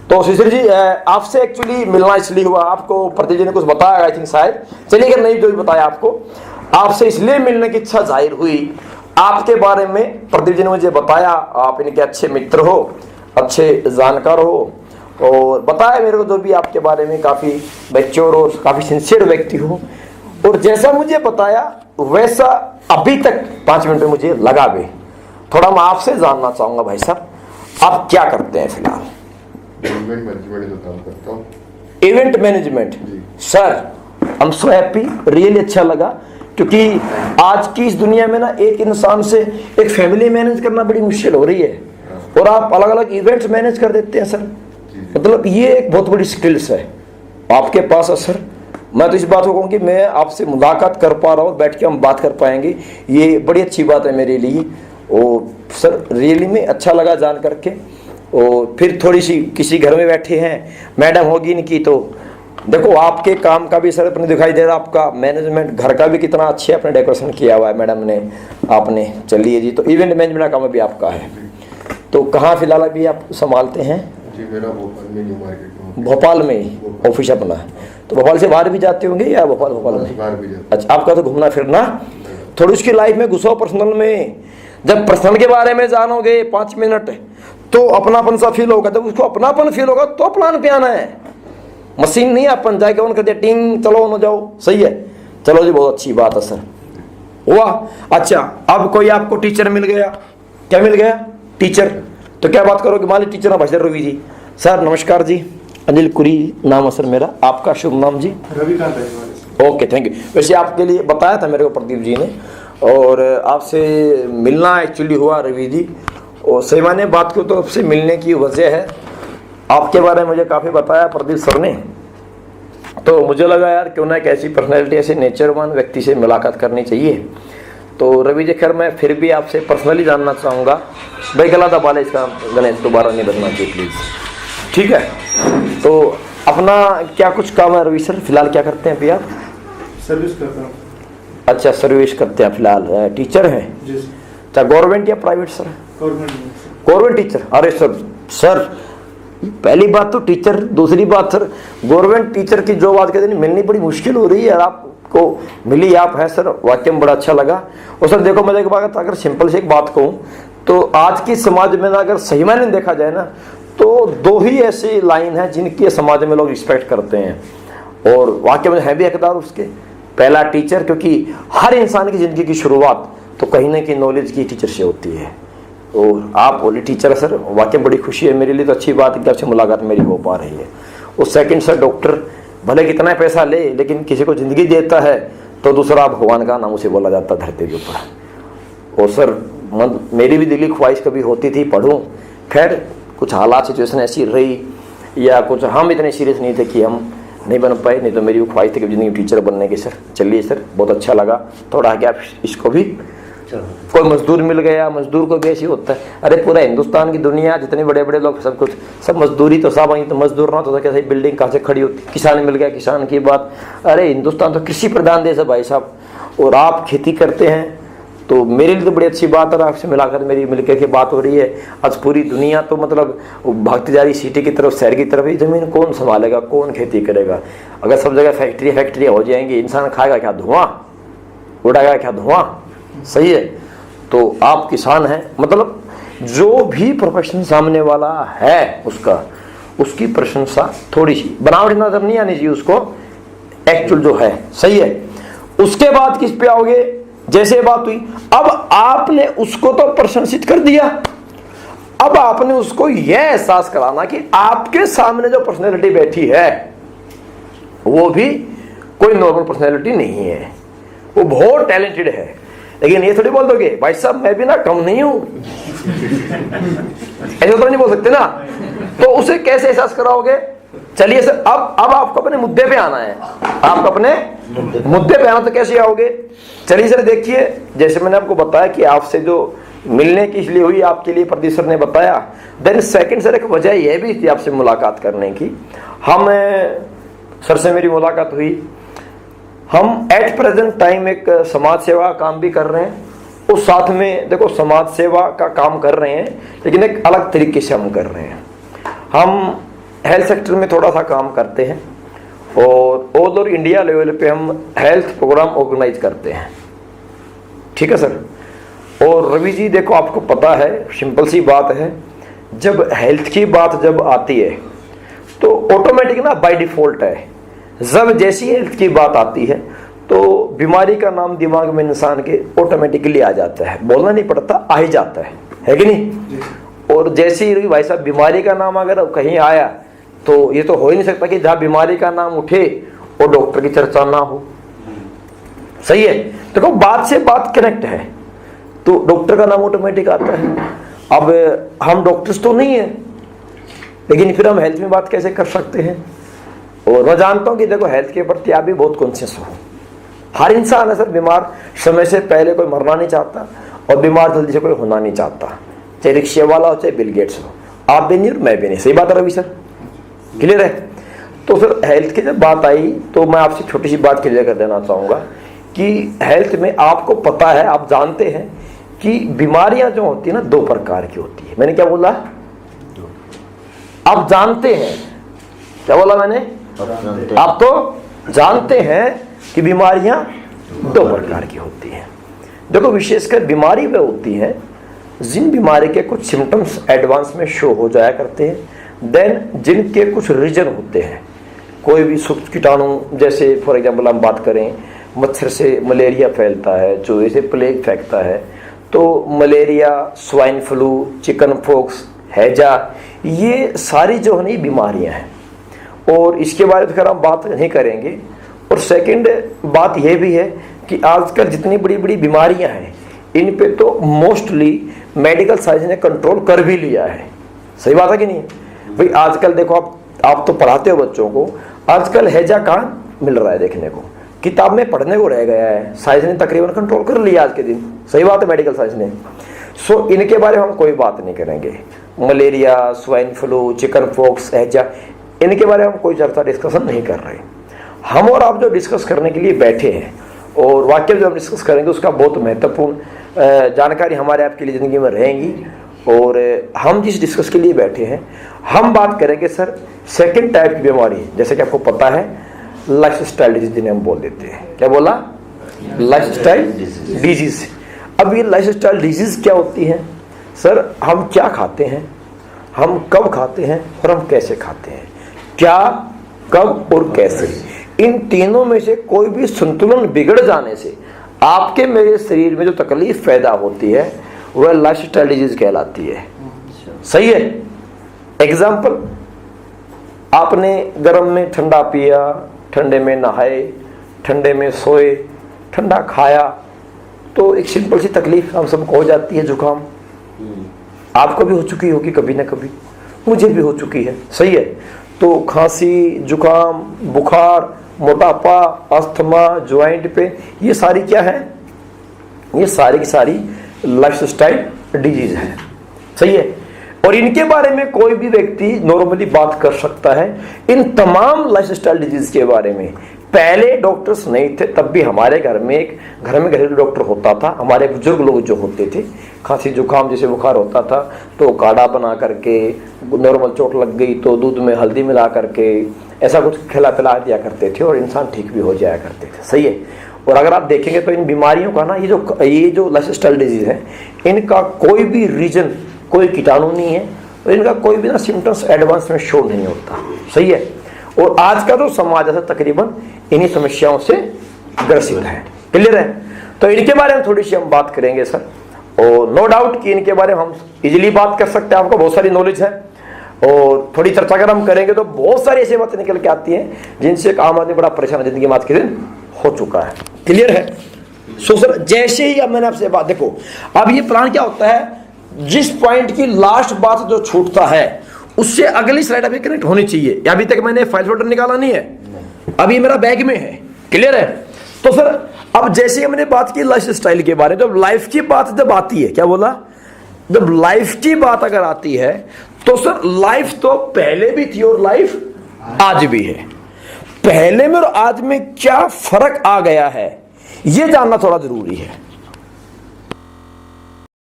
तो शिशिर जी आपसे एक्चुअली मिलना इसलिए हुआ, आपको प्रदीप जी ने कुछ बताया आई थिंक शायद, चलिए अगर नहीं जो भी बताया आपको, आपसे इसलिए मिलने की इच्छा जाहिर हुई। आपके बारे में प्रदीप जी ने मुझे बताया, आप इनके अच्छे मित्र हो, अच्छे जानकार हो, और बताया मेरे को जो भी आपके बारे में, काफ़ी मैच्योर और काफ़ी सिंसियर व्यक्ति हो। और जैसा मुझे बताया वैसा अभी तक 5 मिनट में मुझे लगा भी। थोड़ा मैं आपसे जानना चाहूँगा भाई साहब, आप क्या करते हैं फिलहाल? इवेंट मैनेजमेंट का काम करता हूँ। Event management. Sir I am so happy, really अच्छा लगा, क्योंकि आज की इस दुनिया में ना एक इंसान से एक फैमिली मैनेज करना बड़ी मुश्किल हो रही है, और आप अलग अलग इवेंट्स मैनेज कर देते हैं सर। मतलब ये एक बहुत बड़ी स्किल्स है आपके पास है सर। मैं तो इस बात को कहूँ कि मैं आपसे मुलाकात कर पा रहा हूँ, बैठ के हम बात कर पाएंगे, ये बड़ी अच्छी बात है मेरे लिए। और सर रियली में अच्छा लगा जान करके। और फिर थोड़ी सी किसी घर में बैठे हैं, मैडम होगी इनकी, तो देखो आपके काम का भी सर अपने दिखाई दे रहा, आपका मैनेजमेंट घर का भी कितना अच्छा अपने डेकोरेशन किया हुआ है मैडम ने, आपने। चलिए जी, तो इवेंट मैनेजमेंट का काम भी आपका है। तो कहाँ फिलहाल अभी आप संभालते हैं? जी मेरा भोपाल में न्यू मार्केट में। भोपाल में ही ऑफिस अपना है? तो भोपाल से बाहर भी जाते होंगे या भोपाल में? बाहर भी जाते। अच्छा, आपका तो घूमना फिरना। थोड़ी उसकी लाइफ में घुसो पर्सनल में। जब पर्सनल के बारे में जानोगे 5 मिनट, तो अपनापन सा फील होगा। जब उसको अपनापन फील होगा तो प्लान पे आना है। मशीन नहीं अपन जाके ऑन कर दिया टिंग चलो न जाओ, सही है। चलो जी, बहुत अच्छी बात है सर, हुआ। अच्छा, अब कोई आपको टीचर मिल गया, क्या मिल गया? टीचर। तो क्या बात करोगे? मान लीजिए टीचर भाषा रवि जी। सर नमस्कार जी, अनिल कुरी नाम है सर मेरा। आपका शुभ नाम जी? रविकांत। Okay, thank you. वैसे आपके लिए बताया था मेरे को प्रदीप जी ने, और आपसे मिलना एक्चुअली हुआ रवि जी। और सही माने बात को तो आपसे मिलने की वजह है, आपके बारे में मुझे काफ़ी बताया प्रदीप सर ने। तो मुझे लगा यार क्यों ना एक ऐसी पर्सनैलिटी, ऐसे नेचरवान व्यक्ति से मुलाकात करनी चाहिए। तो रवि जी खैर मैं फिर भी आपसे पर्सनली जानना चाहूँगा। भाई गला दबा ले इसका, गणेश दोबारा नहीं बदलना चाहिए प्लीज़, ठीक है? तो अपना क्या कुछ काम है रवि सर? फिलहाल क्या करते हैं अभी आप? सर्विस करता हूँ। अच्छा, सर्विस करते हैं फिलहाल। टीचर हैं? जी अच्छा, गवर्नमेंट या प्राइवेट सर? Government teacher. अरे सर पहली बात तो टीचर, दूसरी बात सर गवर्नमेंट टीचर की जो बात कहते हैं मिलनी बड़ी मुश्किल हो रही है, आपको मिली, आप है सर, वाकई में बड़ा अच्छा लगा। और सर देखो मैं एक बात, अगर सिंपल से एक बात कहूँ तो आज की समाज में ना अगर सही मायने में देखा जाए ना, तो 2 ही ऐसी लाइन है जिनकी समाज में लोग रिस्पेक्ट करते हैं, और वाकई में है भी हकदार उसके। पहला टीचर, क्योंकि हर इंसान की ज़िंदगी की शुरुआत तो कहीं ना कहीं नॉलेज की टीचर से होती है। और आप बोले टीचर है सर, वाकई बड़ी खुशी है मेरे लिए, तो अच्छी बात है कि आपसे मुलाकात मेरी हो पा रही है। और सेकंड सर डॉक्टर, भले कितना पैसा ले लेकिन किसी को ज़िंदगी देता है तो दूसरा भगवान का नाम उसे बोला जाता है धरती के ऊपर। और सर मेरी भी दिली ख्वाहिश कभी होती थी पढ़ूँ, खैर कुछ हालात सिचुएशन ऐसी रही, या कुछ हम इतने सीरियस नहीं थे कि हम नहीं बन पाए, नहीं तो मेरी वो ख्वाहिश थी कि जिंदगी टीचर बनने की सर। चलिए सर, बहुत अच्छा लगा। थोड़ा आगे आप इसको भी, कोई मजदूर मिल गया, मजदूर को भी ऐसे होता है। अरे पूरा हिंदुस्तान की दुनिया, जितने बड़े बड़े लोग सब कुछ, सब मजदूरी तो सब आई, तो मजदूर ना तो कैसे बिल्डिंग कहाँ से खड़ी होती। किसान मिल गया, किसान की बात। अरे हिंदुस्तान तो कृषि प्रधान देश है भाई साहब, और आप खेती करते हैं, तो मेरे लिए तो बड़ी अच्छी बात है। आपसे मिलाकर मेरी मिलकर के बात हो रही है। आज पूरी दुनिया तो मतलब भागती जा रही सिटी की तरफ, शहर की तरफ। ये ज़मीन कौन संभालेगा, कौन खेती करेगा? अगर सब जगह फैक्ट्रियाँ हो जाएंगी, इंसान खाएगा क्या धुआं, उड़ाएगा क्या धुआं, सही है? तो आप किसान हैं, मतलब जो भी प्रोफेशन सामने वाला है उसकी प्रशंसा थोड़ी सी बनावटी नजर नहीं आनी चाहिए उसको, एक्चुअल जो है, सही है? उसके बाद किस पे आओगे? जैसे बात हुई, अब आपने उसको तो प्रशंसित कर दिया, अब आपने उसको यह एहसास कराना कि आपके सामने जो पर्सनैलिटी बैठी है वो भी कोई नॉर्मल पर्सनैलिटी नहीं है, वो बहुत टैलेंटेड है। लेकिन ये थोड़ी बोल दोगे भाई साहब मैं भी ना कम नहीं हूं, ऐसा तो नहीं बोल सकते ना। तो उसे कैसे एहसास कराओगे? चलिए सर, अब आपको अपने मुद्दे पे आना है। आपको अपने मुद्दे पे आना, तो कैसे आओगे? चलिए सर देखिए, जैसे मैंने आपको बताया कि आपसे जो मिलने की इसलिए हुई, आपके लिए प्रदीप सर ने बताया। देन सेकंड सर एक वजह यह भी थी आपसे मुलाकात करने की। हम सर से मेरी मुलाकात हुई, हम एट प्रेजेंट टाइम एक समाज सेवा का काम भी कर रहे हैं, और साथ में देखो समाज सेवा का काम कर रहे हैं लेकिन एक अलग तरीके से हम कर रहे हैं। हम हेल्थ सेक्टर में थोड़ा सा काम करते हैं और ऑल ओवर इंडिया लेवल पे हम हेल्थ प्रोग्राम ऑर्गेनाइज करते हैं, ठीक है सर। और रवि जी देखो, आपको पता है, सिंपल सी बात है, जब हेल्थ की बात जब आती है तो ऑटोमेटिक ना बाय डिफॉल्ट है, जब जैसी हेल्थ की बात आती है तो बीमारी का नाम दिमाग में इंसान के ऑटोमेटिकली आ जाता है, बोलना नहीं पड़ता, आ ही जाता है कि नहीं। और जैसे ही भाई साहब बीमारी का नाम अगर कहीं आया तो ये तो हो ही नहीं सकता कि जहाँ बीमारी का नाम उठे और डॉक्टर की चर्चा ना हो, सही है। देखो बात से बात कनेक्ट है तो डॉक्टर का नाम ऑटोमेटिक आता है। अब हम डॉक्टर्स तो नहीं है, लेकिन फिर हम हेल्थ में बात कैसे कर सकते हैं। और मैं जानता हूं कि देखो हेल्थ के प्रति आप भी बहुत कॉन्शियस हो। हर इंसान है सर बीमार, समय से पहले कोई मरना नहीं चाहता और बीमार जल्दी से कोई होना नहीं चाहता, चाहे रिक्शे वाला हो चाहे बिल गेट्स हो। आप भी नहीं और मैं भी नहीं, सही बात है रवि सर, क्लियर है। तो सर हेल्थ की जब बात आई तो मैं आपसे छोटी सी बात क्लियर कर देना चाहूँगा कि हेल्थ में आपको पता है, आप जानते हैं कि बीमारियां जो होती है ना 2 प्रकार की होती है। मैंने क्या बोला, आप जानते हैं, क्या बोला मैंने, आप तो जानते हैं कि बीमारियां 2 प्रकार की होती हैं। देखो विशेषकर बीमारी वे होती है जिन बीमारी के कुछ सिम्टम्स एडवांस में शो हो जाया करते हैं, देन जिनके कुछ रीजन होते हैं, कोई भी सूक्ष्म कीटाणु, जैसे फॉर एग्जाम्पल हम बात करें मच्छर से मलेरिया फैलता है, चूहे से प्लेग फेंकता है, तो malaria, swine flu, chicken pox, हैजा, ये सारी जो है ना बीमारियां हैं और इसके बारे में फिर हम बात नहीं करेंगे। और सेकंड बात यह भी है कि आजकल जितनी बड़ी बड़ी बीमारियां हैं इन पे तो मोस्टली मेडिकल साइंस ने कंट्रोल कर भी लिया है, सही बात है कि नहीं भाई। आजकल देखो आप तो पढ़ाते हो बच्चों को, आजकल हैजा कहाँ मिल रहा है देखने को, किताब में पढ़ने को रह गया है, साइंस ने तकरीबन कंट्रोल कर लिया आज के दिन, सही बात है, मेडिकल साइंस ने। सो इनके बारे में हम कोई बात नहीं करेंगे, malaria, swine flu, chicken pox, हैजा, इनके बारे में हम कोई चर्चा डिस्कशन नहीं कर रहे। हम और आप जो डिस्कस करने के लिए बैठे हैं और वाक्य जो हम डिस्कस करेंगे उसका बहुत महत्वपूर्ण जानकारी हमारे आपके लिए ज़िंदगी में रहेंगी। और हम जिस डिस्कस के लिए बैठे हैं हम बात करेंगे सर सेकंड टाइप की बीमारी, जैसे कि आपको पता है लाइफ स्टाइल डिजीज जिन्हें हम बोल देते हैं। क्या बोला, लाइफ स्टाइल डिजीज। अब ये लाइफ स्टाइल डिजीज क्या होती है सर, हम क्या खाते हैं, हम कब खाते हैं और हम कैसे खाते हैं, क्या, कब और कैसे, इन तीनों में से कोई भी संतुलन बिगड़ जाने से आपके मेरे शरीर में जो तकलीफ पैदा होती है वह लाइफ स्टाइल डिजीज कहलाती है, सही है। एग्जाम्पल, आपने गर्म में ठंडा पिया, ठंडे में नहाए, ठंडे में सोए, ठंडा खाया, तो एक सिंपल सी तकलीफ हम सबको हो जाती है, जुकाम। आपको भी हो चुकी होगी कभी ना कभी, मुझे भी हो चुकी है, सही है। तो खांसी, जुकाम, बुखार, मोटापा, अस्थमा, ज्वाइंट पे, ये सारी क्या है, ये सारी की सारी लाइफ स्टाइल डिजीज है, सही है। और इनके बारे में कोई भी व्यक्ति नॉर्मली बात कर सकता है। इन तमाम लाइफ स्टाइल डिजीज के बारे में पहले डॉक्टर्स नहीं थे, तब भी हमारे घर में घरेलू डॉक्टर होता था। हमारे बुजुर्ग लोग जो होते थे, खांसी जुकाम जैसे बुखार होता था तो काढ़ा बना करके, नॉर्मल चोट लग गई तो दूध में हल्दी मिला करके ऐसा कुछ खिला पिला दिया करते थे और इंसान ठीक भी हो जाया करते थे, सही है। और अगर आप देखेंगे तो इन बीमारियों का ना ये जो लाइफ स्टाइल डिजीज है इनका कोई भी रीजन, कोई कीटाणु नहीं है और इनका कोई भी ना सिम्टम्स एडवांस में शो नहीं होता, सही है। और आज का जो समाज है तकरीबन इन्हीं समस्याओं से ग्रसित है, क्लियर है। तो इनके बारे में थोड़ी सी हम बात करेंगे सर, और नो डाउट कि इनके बारे में हम इजीली बात कर सकते हैं, आपको बहुत सारी नॉलेज है। और थोड़ी चर्चा अगर हम करेंगे तो बहुत सारी ऐसी बातें निकल के आती हैं जिनसे एक आम आदमी बड़ा परेशान जिंदगी में आज के दिन हो चुका है, क्लियर है। सो सर जैसे ही अब मैंने आपसे बात, देखो अब ये प्लान क्या होता है, जिस पॉइंट की लास्ट बात जो छूटता है उससे अगली स्लाइड अभी कनेक्ट होनी चाहिए। अभी तक मैंने फाइल फोल्डर निकाला नहीं है, अभी मेरा बैग में है, क्लियर है। तो सर अब जैसे हमने बात की लाइफ स्टाइल के बारे में, जब लाइफ की बात जब आती है, क्या बोला, जब लाइफ की बात अगर आती है तो सर लाइफ तो पहले भी थी और लाइफ आज भी है। पहले में और आज में क्या फर्क आ गया है ये जानना थोड़ा जरूरी है।